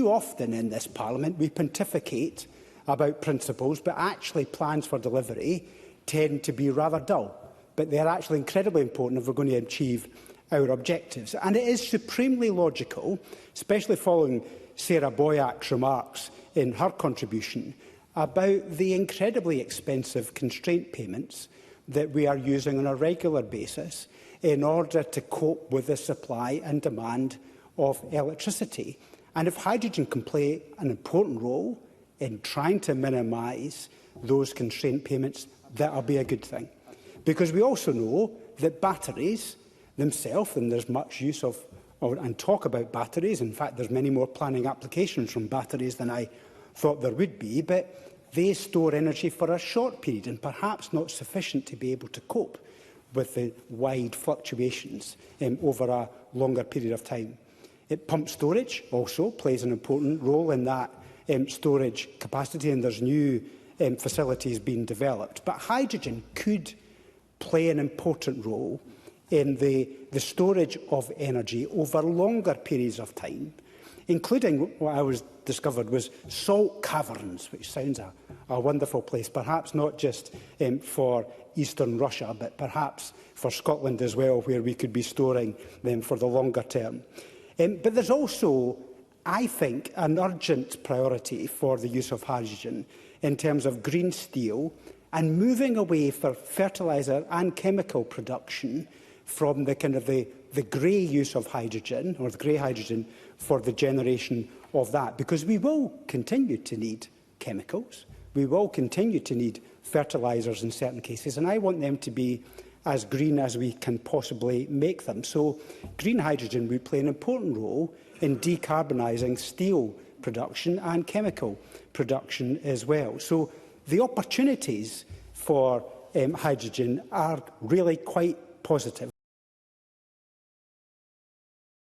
too often in this Parliament we pontificate about principles, but actually plans for delivery tend to be rather dull. But they are actually incredibly important if we're going to achieve our objectives. And it is supremely logical, especially following Sarah Boyack's remarks in her contribution, about the incredibly expensive constraint payments that we are using on a regular basis in order to cope with the supply and demand of electricity. And if hydrogen can play an important role in trying to minimise those constraint payments, that will be a good thing. Because we also know that batteries themselves, and there's much use of and talk about batteries. In fact, there's many more planning applications from batteries than I thought there would be, but they store energy for a short period and perhaps not sufficient to be able to cope with the wide fluctuations over a longer period of time. Pump storage also plays an important role in that storage capacity, and there's new facilities being developed. But hydrogen could play an important role in the storage of energy over longer periods of time, including what I discovered was salt caverns, which sounds a wonderful place, perhaps not just for eastern Russia, but perhaps for Scotland as well, where we could be storing them for the longer term. But there's also, I think, an urgent priority for the use of hydrogen in terms of green steel and moving away for fertiliser and chemical production from the grey use of hydrogen, or the grey hydrogen, for the generation of that. Because we will continue to need chemicals, we will continue to need fertilisers in certain cases, and I want them to be as green as we can possibly make them. So green hydrogen will play an important role in decarbonising steel production and chemical production as well. So the opportunities for hydrogen are really quite positive.